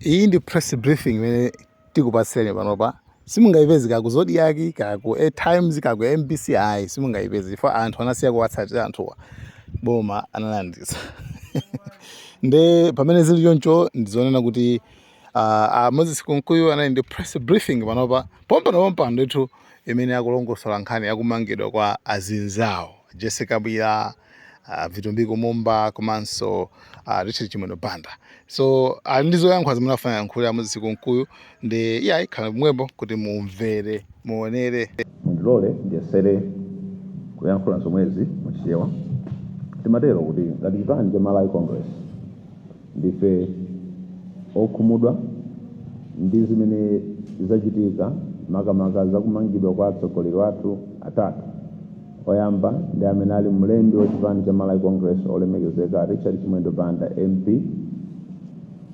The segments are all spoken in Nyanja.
Iyi ndi press briefing imene tikupatsireni panopa. Simungayipeze kaku Zodiac, kaku Times, kaku MBC ayi simungayipeze chifukwa anthu anasiya kuwatsatira anthuwa. Boma analandisa. Nde pamene zili choncho ndizonena kuti Moses Kumkuyu anali ndi press briefing panopa pompano ndithu imene akulongosola nkhani yakumangidwa kwa azinzawo Jessica Bwira, Vitumbiko Mumba komanso Richard Chimwendo Banda. So ndizoyankhula zimene afuna yankhula Moses Kumkuyu ndi iyayi khala mwembo kuti mumvere muonere. Mundilole ndiyesere kuyankhula zomwezi muchichewa. Timatero kuti ngati chipani cha Malawi Congress ndife okhumudwa ndi zimene zachitika makamaka zakumangidwa kwa atsogoleri athu atatu. Oyamba ndi amene ali mlembi wa chipani cha Malawi Congress olemekezeka Richard Chimwendo Banda MP,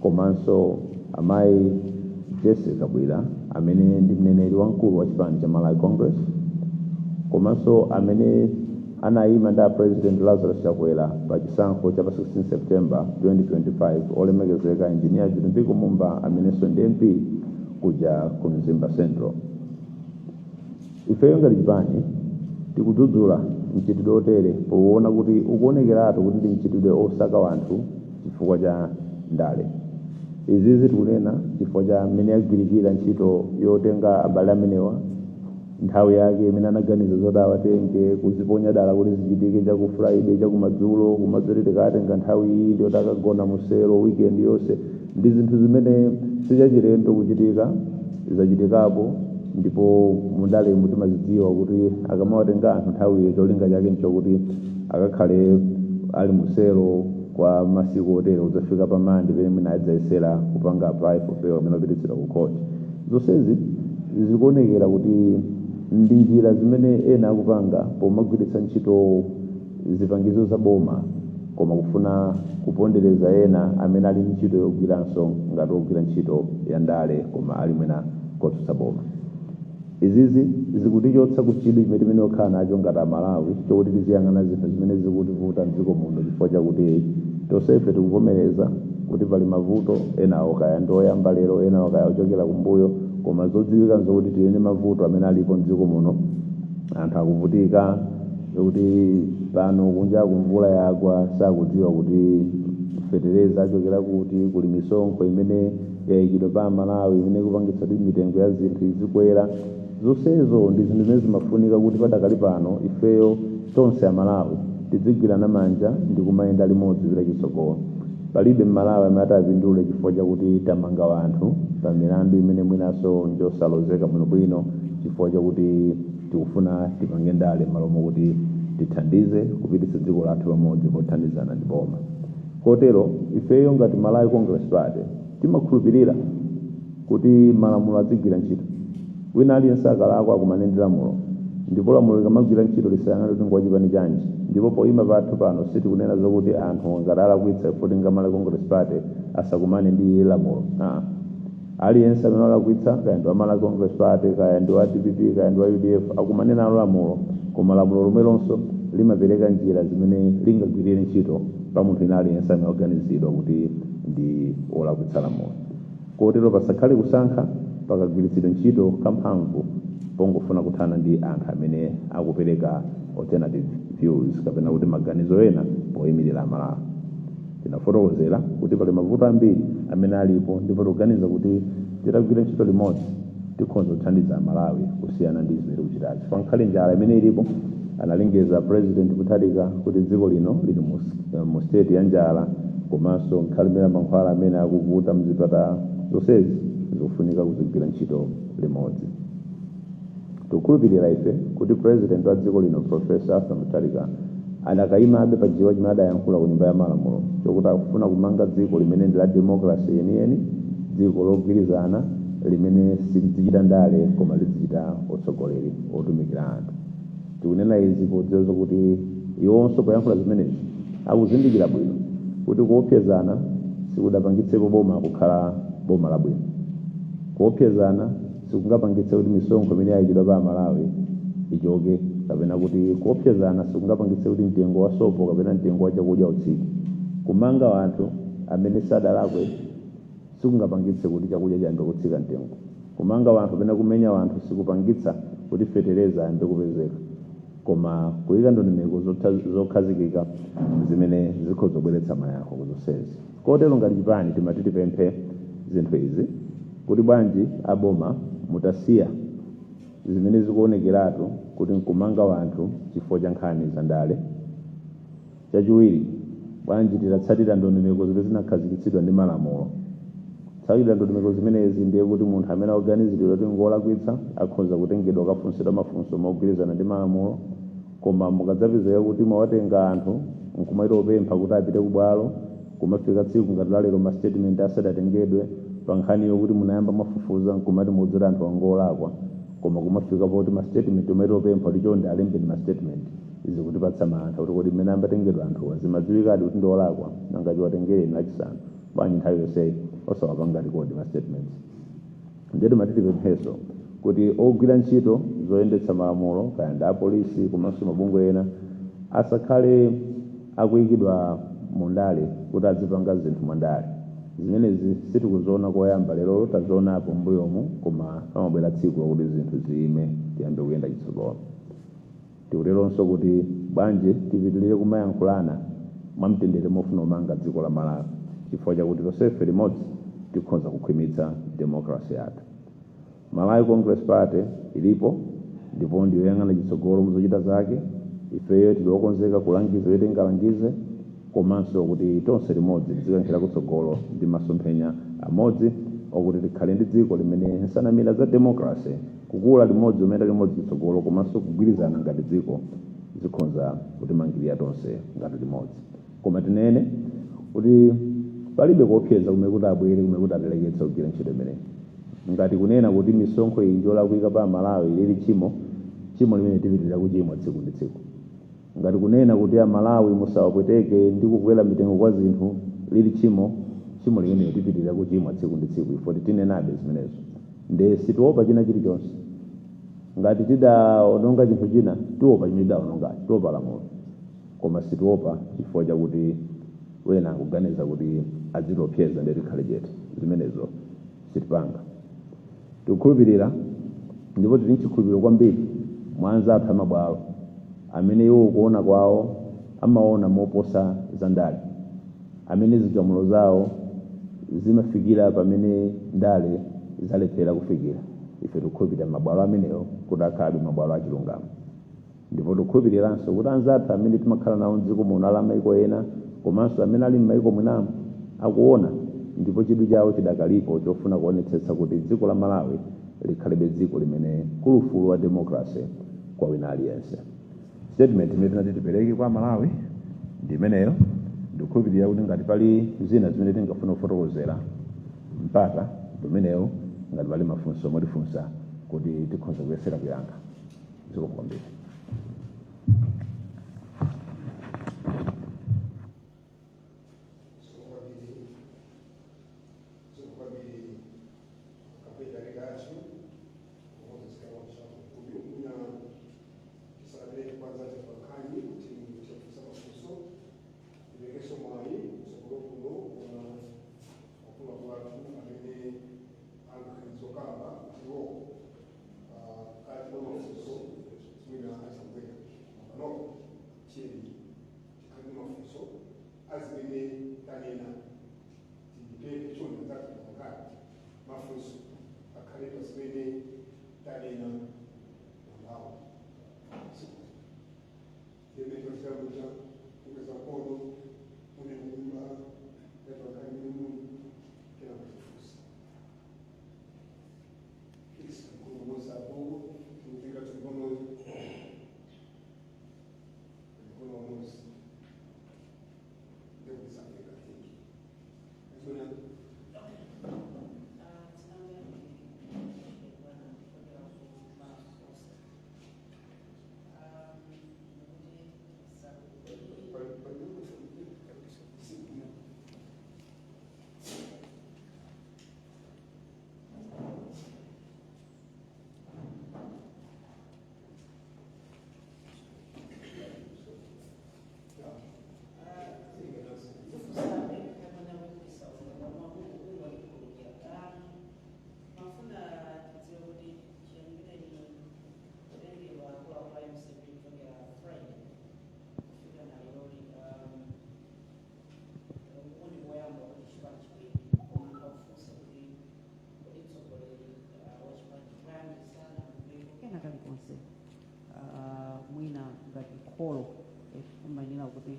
komanso amayi Jessica Bwira amene ndi mneneri wamkulu wa chipani cha Malawi Congress, komanso amene anayima ndi President Lazarus Chakwera pa chisankho cha 16 September 2025 olemekezeka Engineer Vitumbiko Mumba amenenso ndi MP kuja ku Mzimba Central. Ifeyo ngati chipani tikudzudzula mchitidwe otere poona kuti ukuonekeratu kuti ndi mchitidwe osaka wanthu chifukwa cha ndale. Izizi tikunena chifukwa cha mmene agwirikira ntchito yotenga abale amenewa nthawi yake imene anaganiza zoti awatenge kuziponya dala kuti zichitike chaku Friday chakumadzulo kumadzeri tikatenga nthawi iyi ndiyo takagona musero weekend yonse. Ndi zinthu zimene sichachilendo kuchitika zachitikapo, ndipo mundale timazidziwa kuti akamawatenga anthu nthawi cholinga chake nchokuti akakhale ali musero kwa masiku otero uzafika pamandi pene mwina adzayesera kupanga apply for bail amene opititsidwa ku court. Zonsezi zikuonekera kuti ndi njira zimene ena akupanga pomagwiritsa ntchito zipangizo za boma koma kufuna kupondereza ena amene ali ntchito yogwiranso ngati ogwira ntchito ya ndale koma ali mwina kotsutsa boma. Izizi zikutichotsa kuchidwi chimene timene okhala nacho ngati Amalawi chokuti tiziyang'ana zinthu zimene zikutivuta mdziko muno chifukwa chakuti tonsefe tikuvomereza kuti pali mavuto enawo kaya ndi oyamba lero enawo kaya ochokera kumbuyo, koma zodziwika nzokuti tili ndi mavuto amene alipo mdziko muno. Anthu akuvutika kuti pano kunja kumvula yagwa sakudziwa kuti fetereza achokera kuti kuli misonkho imene yayikidwa pa Malawi imene kupangitsa kuti mitengo ya zinthu izikwera. Zonsezo ndi zinthu zimene zimafunika kuti padakali pano ifeyo tonse Amalawi tidzigwirana manja ndi kumayenda limodzi kupita chitsogolo. Palibe Malawi amene atapindule chifukwa chakuti tamanga wanthu pa milandu imene mwinaso njosalozeka bwinobwino chifukwa chakuti tikufuna tipange ndale malomo kuti tithandize kupititsa dziko lathu pamodzi pothandizana ndi boma. Kotero ifeyo ngati Malawi Congress Party timakhulupirira kuti malamulo adzigwira ntchito. Wina aliyense akalakwa akumanena ndi lamulo, ndipo lamulo likamagwira ntchito lisayang'ane kuti ngochipani chanji. Ndipo poyima pathu pano sitikunena zokuti anthu ngati alakwitsa kuti nga Malawi Congress Party asakumane ndi lamulo. Aliyense amene alakwitsa kaya ndi wa Malawi Congress Party kaya ndi wa DPP kaya ndi wa UDF akumane nalo lamulo, koma lamulo lomwelonso limapereka njira zimene lingagwirire ntchito pa munthu ina aliyense amene oganizidwa kuti ndi olakwitsa lamulo. Kotero pasakhale kusankha pakagwiritsidwa ntchito kamphamvu pongofuna kuthana ndi anthu amene akupereka alternative views kapena kuti maganizo ena poyimirira Amalawi. Tinafotokozera kuti pali mavuto ambiri amene alipo ndipo tikuganiza kuti titagwira ntchito limodzi tikhoza kuthandiza Amalawi kusiyana ndi zimene tikuchitazi. Pankhale njala imene ilipo analengeza President Kutharika kuti dziko lino lili mu state ya njala, komanso nkhale imene mankhwala amene akuvuta mzipatala. Zonsezi zikufunika kuzigwira ntchito limodzi. Tikukhulupirira ife kuti President wa dziko lino Professor Kutharika adakayimabe pa jiwa chimene adayankhula ku nyumba ya malamulo chokuti akufuna kumanga dziko limene ndi la democracy yeniyeni, dziko logwirizana limene silidzichita ndale koma lidzichita otsogoleri otumikira anthu. Tikunena izi podziwa zokuti iwonso poyankhula zimenezi akuzindikira bwino kuti kuopsezana sikudapangitsepo boma kukhala boma labwino. Kuopsezana sikungapangitse kuti misonkho imene yayikidwa pa Malawi ichoke, kapena kuti kuopsezana sikungapangitse kuti mtengo wa sopo kapena mtengo wa chakudya utsike. Kumanga wanthu amene sadalakwe sikungapangitse kuti chakudya chayambe kutsika mtengo. Kumanga wanthu pena kumenya wanthu sikupangitsa kuti fetereza ayambe kupezeka, koma kuyika ndondomeko zokhazikika zimene zikhoza kubweretsa mayankho kuzonsezi. Kotero ngati chipani timati tipemphe zinthu izi kuti bwanji aboma mutasiya zimene zikuonekeratu kuti nkumanga wanthu chifukwa cha nkhani za ndale. Chachiwiri, bwanji titatsatira ndondomeko zimene zinakhazikitsidwa ndi malamulo. Tsatira ndondomeko zimenezi ndiye kuti munthu amene akuganiziridwa kuti ngolakwitsa akhoza kutengedwa kafunsidwa mafunso mogwirizana ndi malamulo, koma mukadzapezeka kuti mwawatenga anthu nkumaita kupempha kuti apite kubwalo, kumafika tsiku ngati lalero ma statement asadatengedwe pa nkhani yokuti munayamba mafufuza nkumati mudzera anthu angolakwa, koma kumafika poti ma statement umaita kupempha kuti chonde alembeni ma statement izi kutipatsa mantha kuti kodi mmene ambatengedwa anthu zimadziwikadi kuti ndolakwa nangati watengereni lachisanu bwanji nthawi yonseyi osawapanga rekodi ma statements. Ndiye timati tipempheso kuti ogwira ntchito zoyendetsa malamulo kaya ndi apolisi komanso mabungwe ena asakhale akuyikidwa mu ndale kuti adzipanga zinthu mwa ndale. Zimenezi sitikuziona koyamba lero, tazionapo mbuyomu, koma pamabwera tsiku lakuti zinthu ziyime tiyambe kuyenda chitsogolo. Tikuteronso kuti bwanji tipitirire kumayankhulana mwamtendere mofuna kumanga dziko la Malawi, chifukwa chakuti tonsefe limodzi tikhoza kukhwimitsa democracy yathu. Malawi Congress Party ilipo ndipo ndiyo yoyang'ana chitsogolo muzochita zake. Ifeyo tikukonzeka kulangiza yote ngalangize, komanso kuti tonse limodzi tizikankhira kutsogolo ndi masomphenya amodzi okuti tikhale ndi dziko limene nsanamira za democracy kukula limodzi umene limodzi chitsogolo, komanso kugwirizana ngati dziko zikhoza kutimangirira tonse ngati limodzi. Koma tinene kuti palibe kuopseza kumene kuti abwere kumene kuti atileketse kugwira ntchito imeneyi. Ngati kunena kuti misonkho iyi njolakwika pa Malawi lili chimo limene tipitirira kuchimwa tsiku ndi tsiku. Ngati kunena kuti Malawi musawapweteke ndi kukwera mitengo kwa zinthu lili chimo limene tipitirira kuchimwa tsiku ndi tsiku, ifo tinenabe zimenezo. Nde situopa china chilichonse. Ngati tidaononga chinthu china tiopa chimene tidaononga, tiopa lamulo, koma situopa chifukwa chakuti wena akuganiza kuti azitiopseza ndi tikhale chete. Zimenezo sitipanga. Tikukhulupirira ndipo tili nchikhulupiriro kwambiri mwa anzathu amabwalo amene iwo kuona kwawo amaona moposa za ndale, amene zigamulo zawo zimafikira pamene ndale zalephera kufikira. Ife tikukhulupirira mabwalo amenewo kuti akhale mabwalo achilungamo. Ndipo tikukhulupiriranso kuti anzathu amene timakhala nawo m'dziko muno ali maiko ena komanso amene ali m'maiko mwinamu akuona, ndipo chidwi chawo chidakalipo chofuna kuonetsetsa kuti dziko la Malawi likhalebe dziko limene kulufulu wa democracy kwa wina aliyense. Statement imene tinati tipereke kwa Malawi ndi imeneyo. Ndikukhulupirira kuti ngati pali zina zimene tingafuna kufotokozera mpata imeneyo, ngati pali mafunso motifunsa kuti tikhoza kuyesera kuyankha. Zikomo kwambiri. onse mwina ngati kholo umanena kuti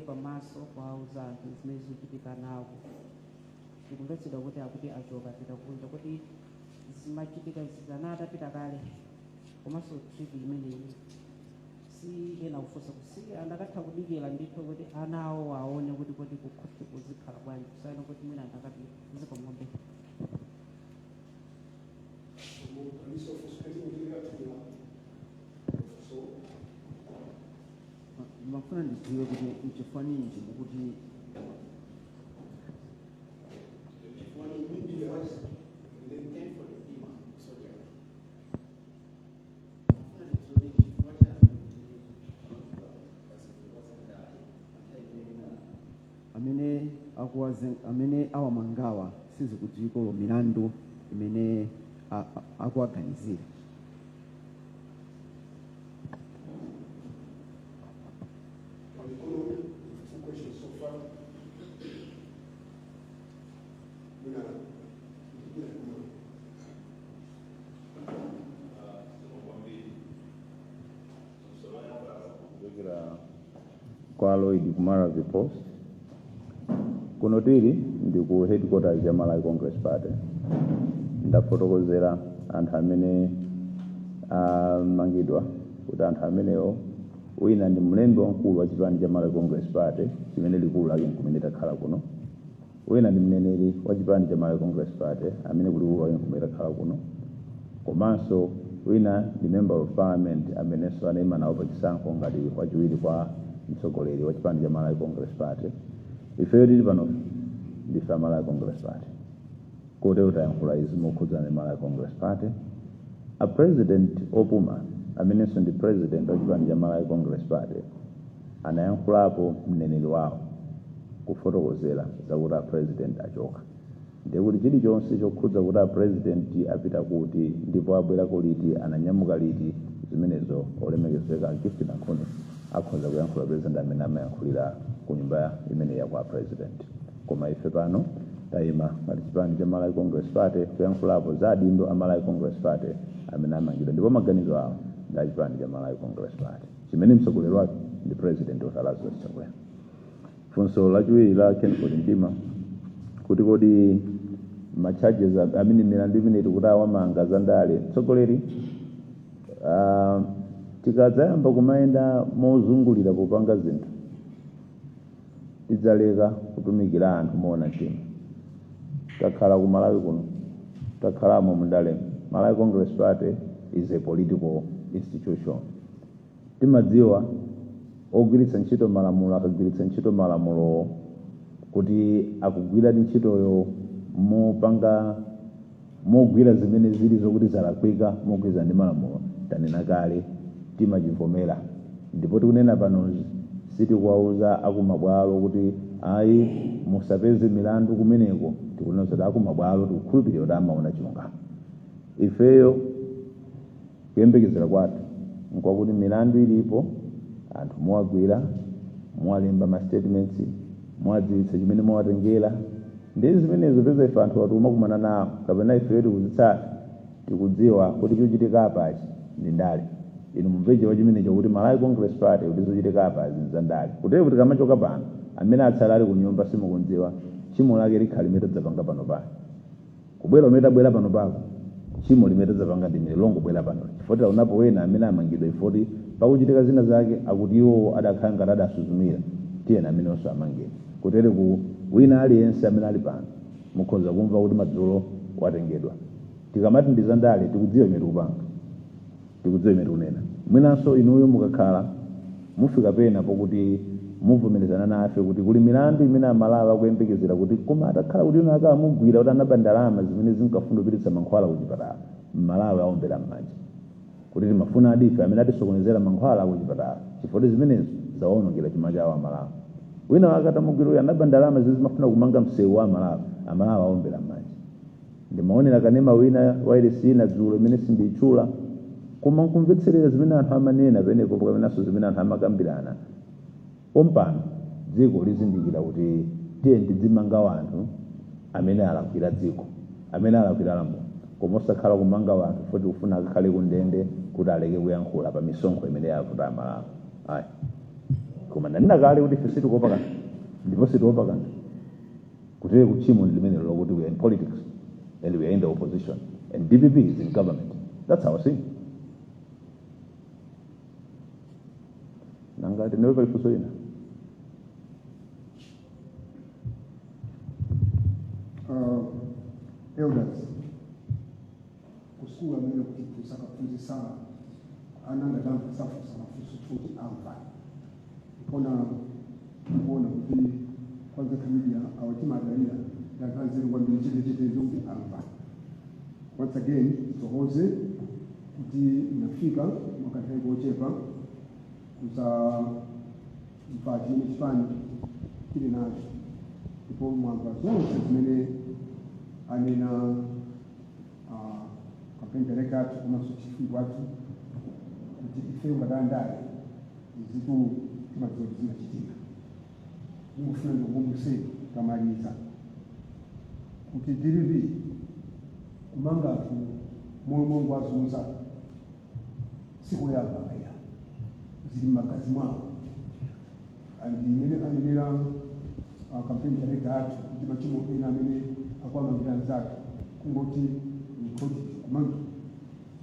pamaso kwauza anthu zimene zikuchitika nawo tikumvetsedwa kuti akuti achoka apita kunja kuti zimachitika zikanata apita kale komanso tripi imeneyi si ena kufunsa kusi andakatha kudikira ndithu kuti ana awo aone kuti kuzikhala bwanji kusiyana kuti mwina andakati zikomombe mafuna ndidziwe kuti mchifaniji kuti amene awamangawa sizikudziwiko milandu imene akuwaganizira. Kwa Lloyd Kumara the Post kuno tili ndi ku headquarters ya Malawi Congress Party ndafotokozera anthu amene mangidwa kuti anthu amenewo wina ndi mlembi wamkulu wa chipani cha Malawi Congress Party chimene likulu lake kumene takhala kuno, wina ndi mneneri wa chipani cha Malawi Congress Party amene kulikulu lake kumene takhala kuno, komanso wina ndi member of parliament amenenso anayima nawo pa chisankho ngati wachiwiri kwa mtsogoleri wa chipani cha Malawi Congress Party. Ifeyo tili pano ndife Malawi Congress Party kotero tayankhula izi mokhudzana ndi Malawi Congress Party. A president opuma amenenso ndi president wa chipani cha Malawi Congress Party anayankhulapo mneneri wawo kufotokozera zakuti a president achoka, ndikuti chilichonse chokhudza kuti a president apita kuti ndipo abwerako liti ananyamuka liti zimenezo olemekezeka Gift Nakhone akhoza kuyankhula president amene amayankhulira ku nyumba imene ya kwa president. Koma ife pano tayima ngati chipani cha Malawi Congress Party kuyankhulapo za adindo a Malawi Congress Party amene amangidwa ndipo maganizo awo ndi chipani cha Malawi Congress Party chimene mtsogoleri wake ndi president Lazarus Chakwera. Funso lachiwiri la Kenford Mtima kuti kodi ma charges amene milandu imene tikuti awamanga za ndale mtsogoleri tikadzayamba kumayenda mozungulira popanga zinthu tidzaleka kutumikira anthu moona mtima. Takhala ku Malawi kuno, takhalamo mundale. Malawi Congress Party is a political institution. Timadziwa ogwiritsa ntchito malamulo akagwiritsa ntchito malamulo kuti akugwira ntchitoyo mopanga mogwira zimene zili zokuti zalakwika mogwirizana ndi malamulo tanena kale timachivomera, ndipo tikunena pano sitikuwauza akumabwalo kuti ayi musapeze milandu kumeneko, tikunena kuti akumabwalo tikukhulupirira kuti amaona chilungamo. Ifeyo kuyembekezera kwathu nkwakuti milandu ilipo anthu muwagwira muwalemba ma statements muwadziwitsa chimene muwatengera ndi zimenezo peza ife anthu watuma kumana nawo kapena ifeyo tikuzitsata tikudziwa kuti chochitika apachi ndi ndale. Inu mumveje wa chimene chokuti Malawi Congress Party kuti zochitika apachi ndi za ndale kutero kuti kamachoka pano amene atsala ali ku nyumba simukundziwa chimo lake likhali limene tadzapanga pano pano kubwera umene tabwera pano pako chimo limene tadzapanga ndi milongo bwera pano chifukwa unapo wena amene amangidwa ifoti pakuchitika zina zake akuti iwo adakhala ngati adasuzumira tiyena amene onso amangidwa kutero ku wina aliyense amene ali pano mukhoza kumva kuti madzulo watengedwa. Tikamati ndi za ndale tikudziwa imene tikupanga, tikudziwa imene tikunena. Mwinanso inuyo mukakhala mufika pena pokuti muvomerezana nafe kuti kuli milandu imene amalawi akuyembekezera kuti koma atakhala kuti ino akamugwira kuti anaba ndalama zimene zinkafuna kupititsa mankhwala kuchipatala mmalawi awombera m'manja kuti timafuna adife amene atisokonezera mankhwala kuchipatala chifukwa zimenezo zawonongera chuma chawo amalawi. Wina wakatamugwira uyu anaba ndalama zimafuna kumanga msewu wa amalawi awombera m'manja. Ndimaonera kanema wina wairesi na dzulo imene sindichula koma nkumvetserera zimene anthu amanena penepo pamenanso zimene anthu amakambirana. Pompano dziko lizindikira kuti tiye tidzimanga wanthu amene alakwira dziko amene alakwira lamulo koma osakhala kumanga wanthu foti ufuna akakhale ku ndende kuti aleke kuyankhula pa misonkho imene yavuta Malawi. Ayi. Koma ndinakale kuti ife sitikuopa kanthu ndipo sitikuopa kanthu. Kutere kuchimo ndi limene lokuti we are in politics and we are in the opposition and DPP is in government. That's our thing. Nangati never palifunso ina. Elders, kusukula mene kuti kusakaphunzisa anangadamva safusa mafuso futhi amva. Ikona kubona kuti kwanza media awatimadalira yakanzira kwambiri chete zokuti amva. Once again, tohoze kuti inafika mwakati kochepa kuza mpati chifani kile nacho. Ndipo mwamba zonse zimene anena campaign director kama chifu watu kuti ife ngadandale izitu timazozi zinachitika. Ngufuna ngomuse kamaliza kuti dirivi kumanga ku moyo ngwazunza siku yaba aya zili makazi mwa andi mene anenera campaign director kuti machimo ina mene akwama mbiranzake kungoti mkoti kumanga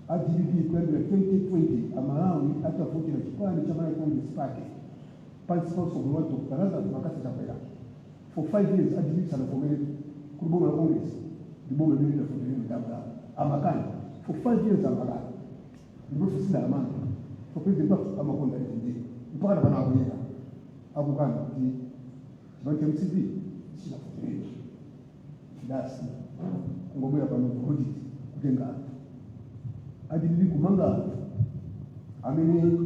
adilipi kwenda 2020 amalawi atafutira chipani cha Malawi Congress Party principal sogowato baraza makasi chapela for 5 years adilipi sana komele kuruboma na Congress diboma mimi na futiri ndabla amakani for 5 years amakani ndipo sina amani for president amakonda ndi mpaka na bana abuyeka akukana kuti bantu MCP sina futiri dasi ngomera pano kodi kutenga adili kumanga amene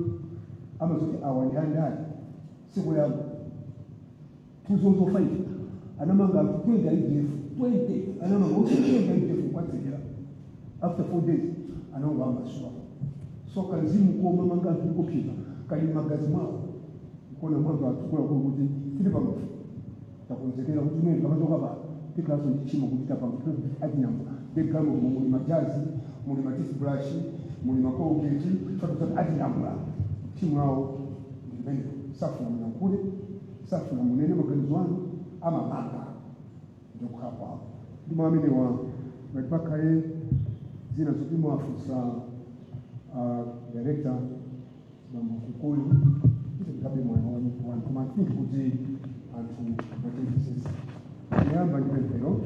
amazoti awali handali siku ya 2005 anamanga kwenda IDF 20 anamanga kwenda IDF kwatsela after 4 days anaomba amaswa so kanzimu kwa manga kupika kali magazi mao kona mwanzo atukula kwa kuti tilipa mfu takonzekera kuti mwe kamazoka ba kila so ndichimo kupita pa adinyamba dekamo muri majazi muri matisi brush muri makogeti fatata adinyamba timu wao ndibende safu na mnankule safu na munene maganizwano ama manga ndio hapa ndimo amene wa mpaka ye zina zopimo afisa director mambo kukuli kabe mwana wa kama kingi kuti antu batesis yamba ndipelo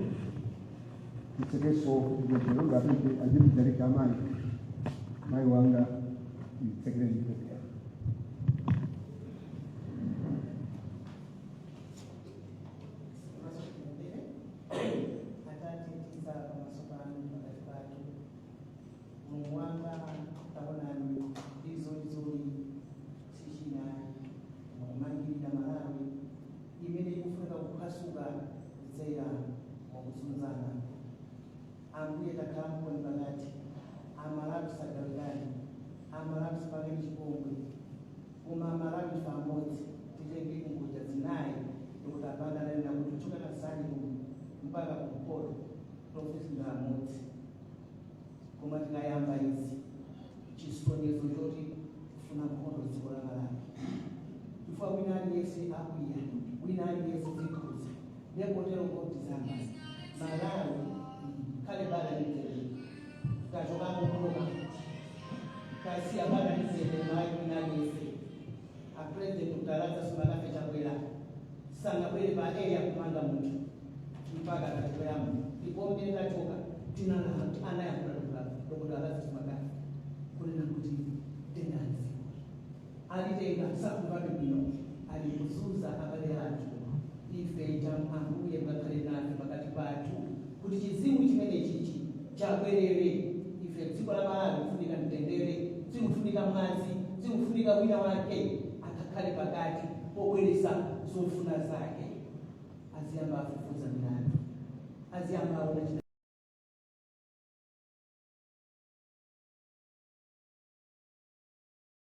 itsekeso ndipelo ngapende ajibu director amani mai wanga itsekere ndipelo ambuye takambo nibagati amalabi sagalgani amalabi sipagani chipongwe kuma amalabi famoti tijenge kungoja zinayi ndikutabanga nayo na kutuchuka na sani mpaka kumpolo profesi ndamoti kuma tinayamba izi chisonyezo choti kufuna mkondo dziko la Malawi ifwa winani yese akuya winani yese zikuzi ndekotero kotizamba Malawi kale bala nitele kajoka mkono kasi abana nitele mai na yese a president utalaza sumana fecha kwela sana kweli ba area kumanga mtu mpaka atakwama ipombe ngachoka tina ana ya kula dokotalaza sumana kuna kuti tendansi alitenga sabu bado bino alikuzuza abale yatu ife ambuye bakale nani bakati batu kuti chizimu chimene chichi chakwerere ife dziko la Malawi kufunika mtendere zikufunika mwazi zikufunika wina wake akakhale pakati pobweresa zofuna zake aziyamba afufuza milandu aziyamba aona